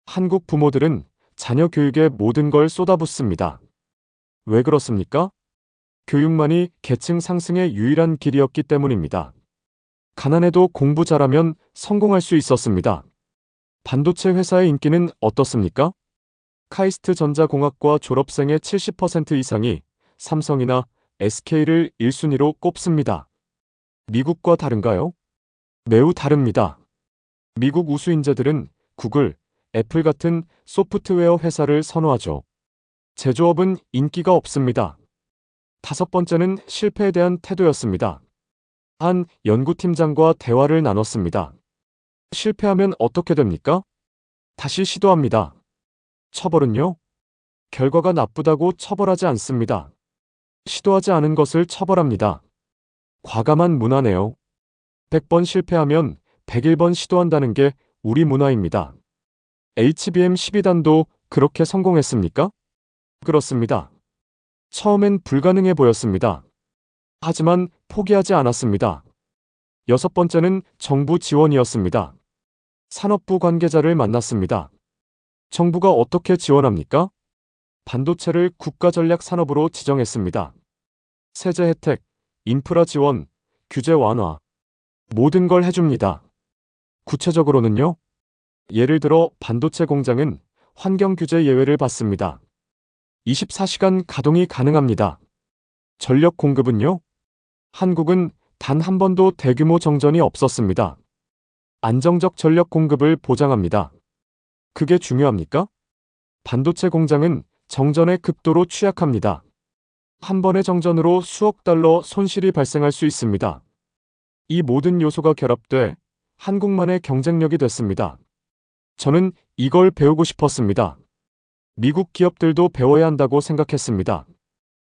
한국 부모들은 자녀 교육에 모든 걸 쏟아붓습니다. 왜 그렇습니까? 교육만이 계층 상승의 유일한 길이었기 때문입니다. 가난해도 공부 잘하면 성공할 수 있었습니다. 반도체 회사의 인기는 어떻습니까? 카이스트 전자공학과 졸업생의 70% 이상이 삼성이나 SK를 1순위로 꼽습니다. 미국과 다른가요? 매우 다릅니다. 미국 우수 인재들은 구글, 애플 같은 소프트웨어 회사를 선호하죠. 제조업은 인기가 없습니다. 다섯 번째는 실패에 대한 태도였습니다. 한 연구팀장과 대화를 나눴습니다. 실패하면 어떻게 됩니까? 다시 시도합니다. 처벌은요? 결과가 나쁘다고 처벌하지 않습니다. 시도하지 않은 것을 처벌합니다. 과감한 문화네요. 100번 실패하면 101번 시도한다는 게 우리 문화입니다. HBM 12단도 그렇게 성공했습니까? 그렇습니다. 처음엔 불가능해 보였습니다. 하지만 포기하지 않았습니다. 여섯 번째는 정부 지원이었습니다. 산업부 관계자를 만났습니다. 정부가 어떻게 지원합니까? 반도체를 국가전략 산업으로 지정했습니다. 세제 혜택, 인프라 지원, 규제 완화, 모든 걸 해줍니다. 구체적으로는요? 예를 들어 반도체 공장은 환경 규제 예외를 받습니다. 24시간 가동이 가능합니다. 전력 공급은요? 한국은 단 한 번도 대규모 정전이 없었습니다. 안정적 전력 공급을 보장합니다. 그게 중요합니까? 반도체 공장은 정전에 극도로 취약합니다. 한 번의 정전으로 수억 달러 손실이 발생할 수 있습니다. 이 모든 요소가 결합돼 한국만의 경쟁력이 됐습니다. 저는 이걸 배우고 싶었습니다. 미국 기업들도 배워야 한다고 생각했습니다.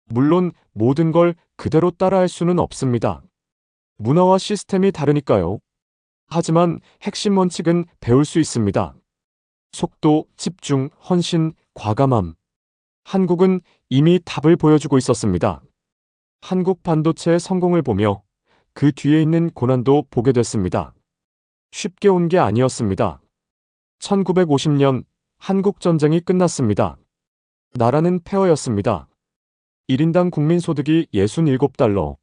물론 모든 걸 그대로 따라할 수는 없습니다. 문화와 시스템이 다르니까요. 하지만 핵심 원칙은 배울 수 있습니다. 속도, 집중, 헌신, 과감함. 한국은 이미 답을 보여주고 있었습니다. 한국 반도체의 성공을 보며 그 뒤에 있는 고난도 보게 됐습니다. 쉽게 온 게 아니었습니다. 1950년 한국 전쟁이 끝났습니다. 나라는 폐허였습니다. 1인당 국민소득이 67달러.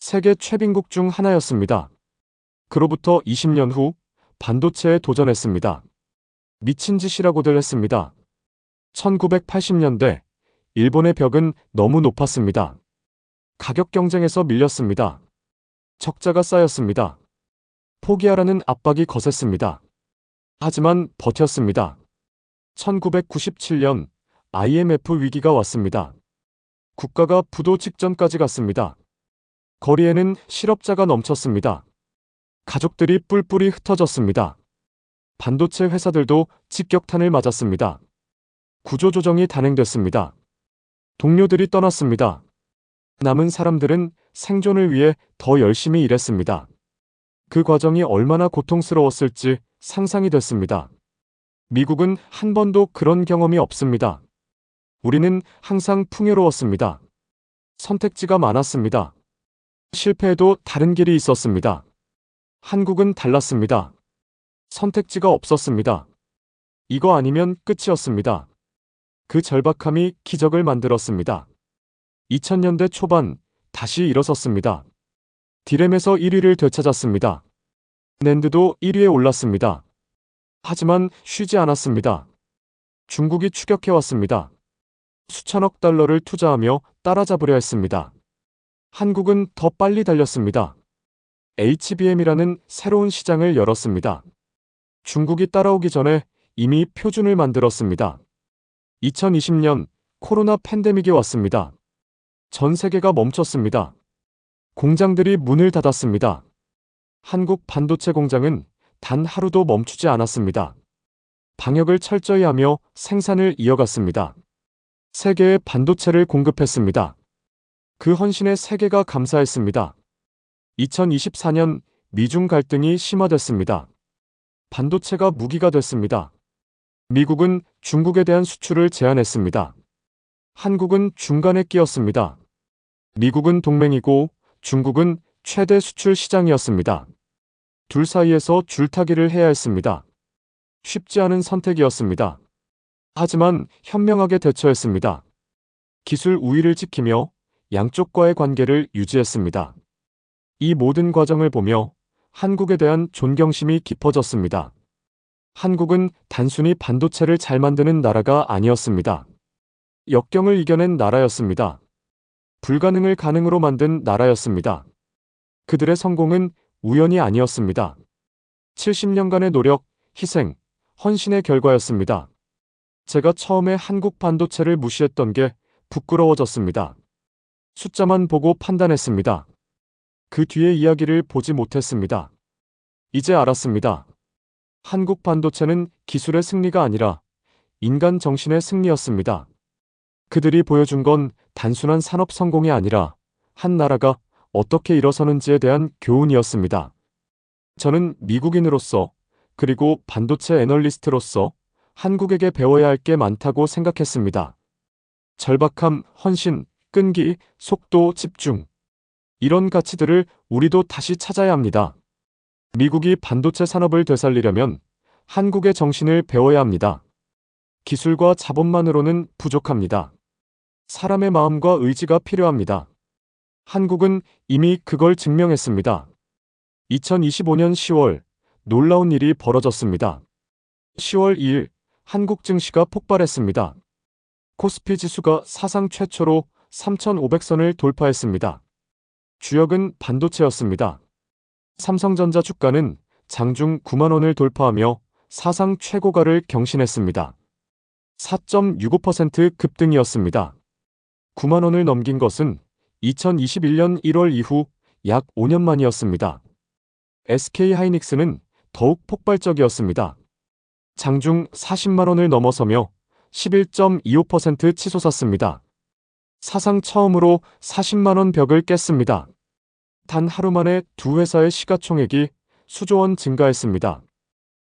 세계 최빈국 중 하나였습니다. 그로부터 20년 후 반도체에 도전했습니다. 미친 짓이라고들 했습니다. 1980년대 일본의 벽은 너무 높았습니다. 가격 경쟁에서 밀렸습니다. 적자가 쌓였습니다. 포기하라는 압박이 거셌습니다. 하지만 버텼습니다. 1997년 IMF 위기가 왔습니다. 국가가 부도 직전까지 갔습니다. 거리에는 실업자가 넘쳤습니다. 가족들이 뿔뿔이 흩어졌습니다. 반도체 회사들도 직격탄을 맞았습니다. 구조조정이 단행됐습니다. 동료들이 떠났습니다. 남은 사람들은 생존을 위해 더 열심히 일했습니다. 그 과정이 얼마나 고통스러웠을지 상상이 됐습니다. 미국은 한 번도 그런 경험이 없습니다. 우리는 항상 풍요로웠습니다. 선택지가 많았습니다. 실패해도 다른 길이 있었습니다. 한국은 달랐습니다. 선택지가 없었습니다. 이거 아니면 끝이었습니다. 그 절박함이 기적을 만들었습니다. 2000년대 초반 다시 일어섰습니다. 디램에서 1위를 되찾았습니다. 낸드도 1위에 올랐습니다. 하지만 쉬지 않았습니다. 중국이 추격해왔습니다. 수천억 달러를 투자하며 따라잡으려 했습니다. 한국은 더 빨리 달렸습니다. HBM이라는 새로운 시장을 열었습니다. 중국이 따라오기 전에 이미 표준을 만들었습니다. 2020년 코로나 팬데믹이 왔습니다. 전 세계가 멈췄습니다. 공장들이 문을 닫았습니다. 한국 반도체 공장은 단 하루도 멈추지 않았습니다. 방역을 철저히 하며 생산을 이어갔습니다. 세계에 반도체를 공급했습니다. 그 헌신에 세계가 감사했습니다. 2024년 미중 갈등이 심화됐습니다. 반도체가 무기가 됐습니다. 미국은 중국에 대한 수출을 제한했습니다. 한국은 중간에 끼었습니다. 미국은 동맹이고 중국은 최대 수출 시장이었습니다. 둘 사이에서 줄타기를 해야 했습니다. 쉽지 않은 선택이었습니다. 하지만 현명하게 대처했습니다. 기술 우위를 지키며 양쪽과의 관계를 유지했습니다. 이 모든 과정을 보며 한국에 대한 존경심이 깊어졌습니다. 한국은 단순히 반도체를 잘 만드는 나라가 아니었습니다. 역경을 이겨낸 나라였습니다. 불가능을 가능으로 만든 나라였습니다. 그들의 성공은 우연이 아니었습니다. 70년간의 노력, 희생, 헌신의 결과였습니다. 제가 처음에 한국 반도체를 무시했던 게 부끄러워졌습니다. 숫자만 보고 판단했습니다. 그 뒤의 이야기를 보지 못했습니다. 이제 알았습니다. 한국 반도체는 기술의 승리가 아니라 인간 정신의 승리였습니다. 그들이 보여준 건 단순한 산업 성공이 아니라 한 나라가 어떻게 일어서는지에 대한 교훈이었습니다. 저는 미국인으로서 그리고 반도체 애널리스트로서 한국에게 배워야 할 게 많다고 생각했습니다. 절박함, 헌신, 끈기, 속도, 집중. 이런 가치들을 우리도 다시 찾아야 합니다. 미국이 반도체 산업을 되살리려면 한국의 정신을 배워야 합니다. 기술과 자본만으로는 부족합니다. 사람의 마음과 의지가 필요합니다. 한국은 이미 그걸 증명했습니다. 2025년 10월 놀라운 일이 벌어졌습니다. 10월 2일 한국 증시가 폭발했습니다. 코스피 지수가 사상 최초로 3,500선을 돌파했습니다. 주역은 반도체였습니다. 삼성전자 주가는 장중 9만 원을 돌파하며 사상 최고가를 경신했습니다. 4.65% 급등이었습니다. 9만 원을 넘긴 것은 2021년 1월 이후 약 5년 만이었습니다. SK하이닉스는 더욱 폭발적이었습니다. 장중 40만 원을 넘어서며 11.25% 치솟았습니다. 사상 처음으로 40만 원 벽을 깼습니다. 단 하루 만에 두 회사의 시가총액이 수조 원 증가했습니다.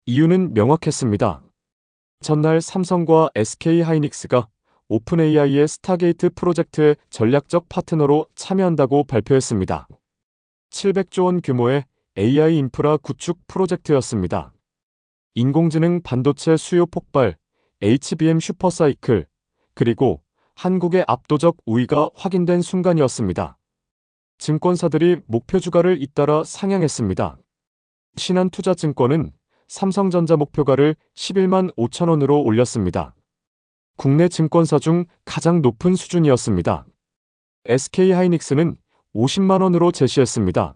이유는 명확했습니다. 전날 삼성과 SK하이닉스가 오픈AI의 스타게이트 프로젝트의 전략적 파트너로 참여한다고 발표했습니다. 700조 원 규모의 AI 인프라 구축 프로젝트였습니다. 인공지능 반도체 수요 폭발, HBM 슈퍼사이클, 그리고 한국의 압도적 우위가 확인된 순간이었습니다. 증권사들이 목표 주가를 잇따라 상향했습니다. 신한투자증권은 삼성전자 목표가를 11만 5천 원으로 올렸습니다. 국내 증권사 중 가장 높은 수준이었습니다. SK하이닉스는 50만 원으로 제시했습니다.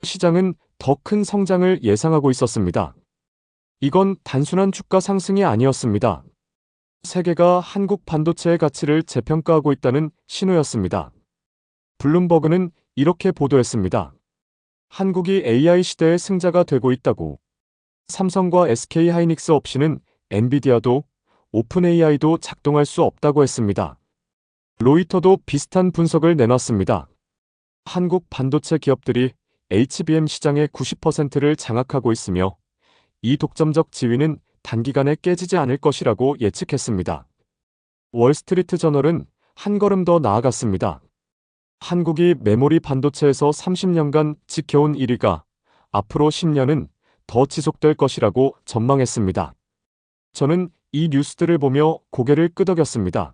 시장은 더 큰 성장을 예상하고 있었습니다. 이건 단순한 주가 상승이 아니었습니다. 세계가 한국 반도체의 가치를 재평가하고 있다는 신호였습니다. 블룸버그는 이렇게 보도했습니다. 한국이 AI 시대의 승자가 되고 있다고. 삼성과 SK하이닉스 없이는 엔비디아도 오픈AI도 작동할 수 없다고 했습니다. 로이터도 비슷한 분석을 내놨습니다. 한국 반도체 기업들이 HBM 시장의 90%를 장악하고 있으며 이 독점적 지위는 단기간에 깨지지 않을 것이라고 예측했습니다. 월스트리트 저널은 한 걸음 더 나아갔습니다. 한국이 메모리 반도체에서 30년간 지켜온 1위가 앞으로 10년은 더 지속될 것이라고 전망했습니다. 저는 이 뉴스들을 보며 고개를 끄덕였습니다.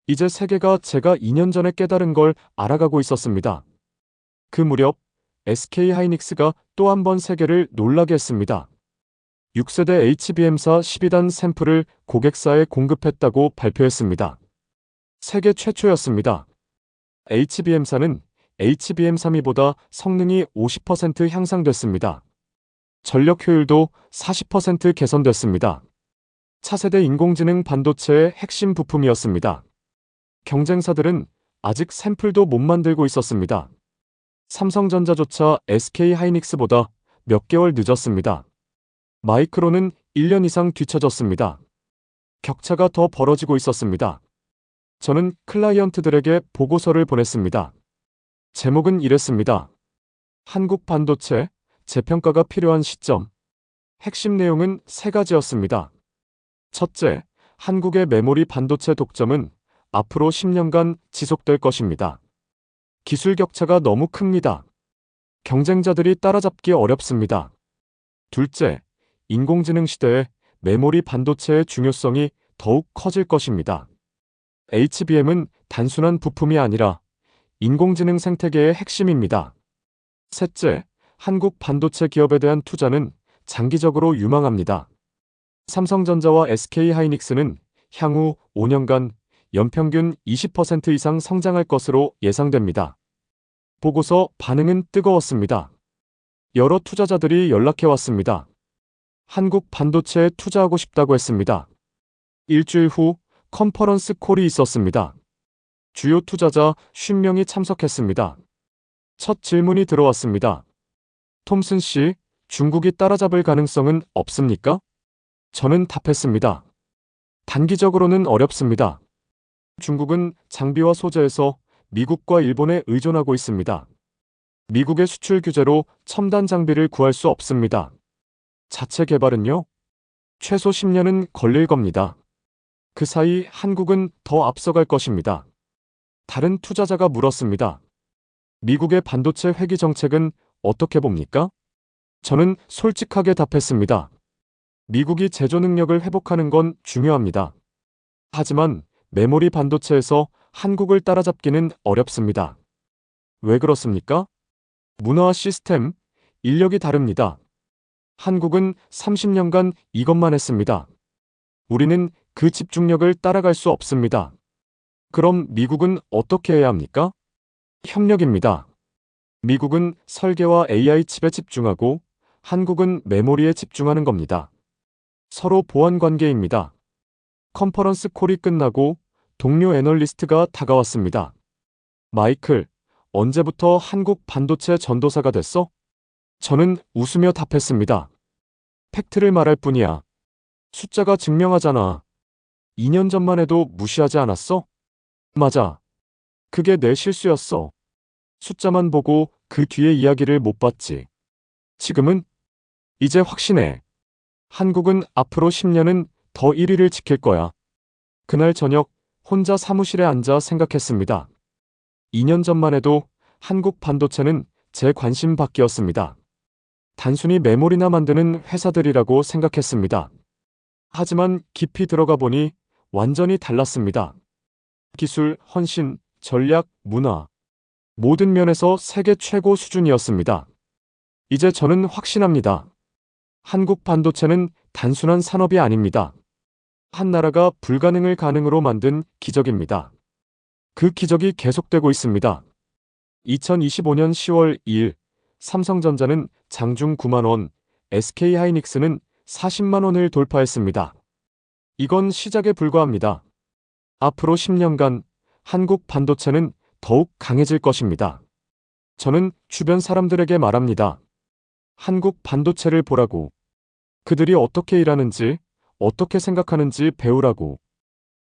이제 세계가 제가 2년 전에 깨달은 걸 알아가고 있었습니다. 그 무렵 SK하이닉스가 또 한 번 세계를 놀라게 했습니다. 6세대 HBM사 12단 샘플을 고객사에 공급했다고 발표했습니다. 세계 최초였습니다. HBM사는 HBM32보다 성능이 50% 향상됐습니다. 전력 효율도 40% 개선됐습니다. 차세대 인공지능 반도체의 핵심 부품이었습니다. 경쟁사들은 아직 샘플도 못 만들고 있었습니다. 삼성전자조차 SK하이닉스보다 몇 개월 늦었습니다. 마이크론은 1년 이상 뒤처졌습니다. 격차가 더 벌어지고 있었습니다. 저는 클라이언트들에게 보고서를 보냈습니다. 제목은 이랬습니다. 한국 반도체 재평가가 필요한 시점. 핵심 내용은 세 가지였습니다. 첫째, 한국의 메모리 반도체 독점은 앞으로 10년간 지속될 것입니다. 기술 격차가 너무 큽니다. 경쟁자들이 따라잡기 어렵습니다. 둘째, 인공지능 시대에 메모리 반도체의 중요성이 더욱 커질 것입니다. HBM은 단순한 부품이 아니라 인공지능 생태계의 핵심입니다. 셋째, 한국 반도체 기업에 대한 투자는 장기적으로 유망합니다. 삼성전자와 SK하이닉스는 향후 5년간 연평균 20% 이상 성장할 것으로 예상됩니다. 보고서 반응은 뜨거웠습니다. 여러 투자자들이 연락해왔습니다. 한국 반도체에 투자하고 싶다고 했습니다. 일주일 후 컨퍼런스 콜이 있었습니다. 주요 투자자 50명이 참석했습니다. 첫 질문이 들어왔습니다. 톰슨 씨, 중국이 따라잡을 가능성은 없습니까? 저는 답했습니다. 단기적으로는 어렵습니다. 중국은 장비와 소재에서 미국과 일본에 의존하고 있습니다. 미국의 수출 규제로 첨단 장비를 구할 수 없습니다. 자체 개발은요? 최소 10년은 걸릴 겁니다. 그 사이 한국은 더 앞서갈 것입니다. 다른 투자자가 물었습니다. 미국의 반도체 회귀 정책은 어떻게 봅니까? 저는 솔직하게 답했습니다. 미국이 제조 능력을 회복하는 건 중요합니다. 하지만 메모리 반도체에서 한국을 따라잡기는 어렵습니다. 왜 그렇습니까? 문화와 시스템, 인력이 다릅니다. 한국은 30년간 이것만 했습니다. 우리는 그 집중력을 따라갈 수 없습니다. 그럼 미국은 어떻게 해야 합니까? 협력입니다. 미국은 설계와 AI 칩에 집중하고 한국은 메모리에 집중하는 겁니다. 서로 보완 관계입니다. 컨퍼런스 콜이 끝나고 동료 애널리스트가 다가왔습니다. 마이클, 언제부터 한국 반도체 전도사가 됐어? 저는 웃으며 답했습니다. 팩트를 말할 뿐이야. 숫자가 증명하잖아. 2년 전만 해도 무시하지 않았어? 맞아. 그게 내 실수였어. 숫자만 보고 그 뒤에 이야기를 못 봤지. 지금은? 이제 확신해. 한국은 앞으로 10년은 더 1위를 지킬 거야. 그날 저녁 혼자 사무실에 앉아 생각했습니다. 2년 전만 해도 한국 반도체는 제 관심 밖이었습니다. 단순히 메모리나 만드는 회사들이라고 생각했습니다. 하지만 깊이 들어가 보니 완전히 달랐습니다. 기술, 헌신, 전략, 문화. 모든 면에서 세계 최고 수준이었습니다. 이제 저는 확신합니다. 한국 반도체는 단순한 산업이 아닙니다. 한 나라가 불가능을 가능으로 만든 기적입니다. 그 기적이 계속되고 있습니다. 2025년 10월 2일 삼성전자는 장중 9만 원, SK하이닉스는 40만 원을 돌파했습니다. 이건 시작에 불과합니다. 앞으로 10년간 한국 반도체는 더욱 강해질 것입니다. 저는 주변 사람들에게 말합니다. 한국 반도체를 보라고. 그들이 어떻게 일하는지, 어떻게 생각하는지 배우라고.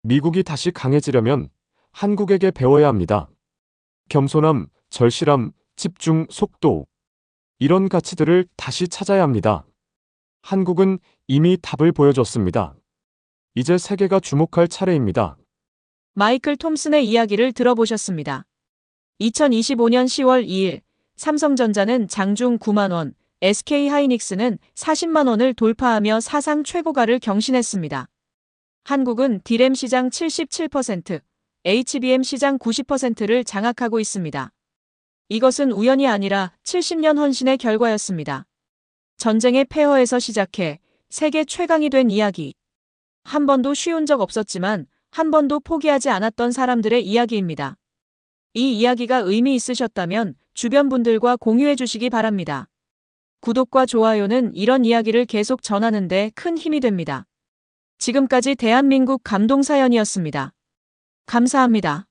미국이 다시 강해지려면 한국에게 배워야 합니다. 겸손함, 절실함, 집중, 속도. 이런 가치들을 다시 찾아야 합니다. 한국은 이미 답을 보여줬습니다. 이제 세계가 주목할 차례입니다. 마이클 톰슨의 이야기를 들어보셨습니다. 2025년 10월 2일 삼성전자는 장중 9만 원, SK하이닉스는 40만 원을 돌파하며 사상 최고가를 경신했습니다. 한국은 D램 시장 77%, HBM 시장 90%를 장악하고 있습니다. 이것은 우연이 아니라 70년 헌신의 결과였습니다. 전쟁의 폐허에서 시작해 세계 최강이 된 이야기. 한 번도 쉬운 적 없었지만 한 번도 포기하지 않았던 사람들의 이야기입니다. 이 이야기가 의미 있으셨다면 주변 분들과 공유해 주시기 바랍니다. 구독과 좋아요는 이런 이야기를 계속 전하는 데 큰 힘이 됩니다. 지금까지 대한민국 감동사연이었습니다. 감사합니다.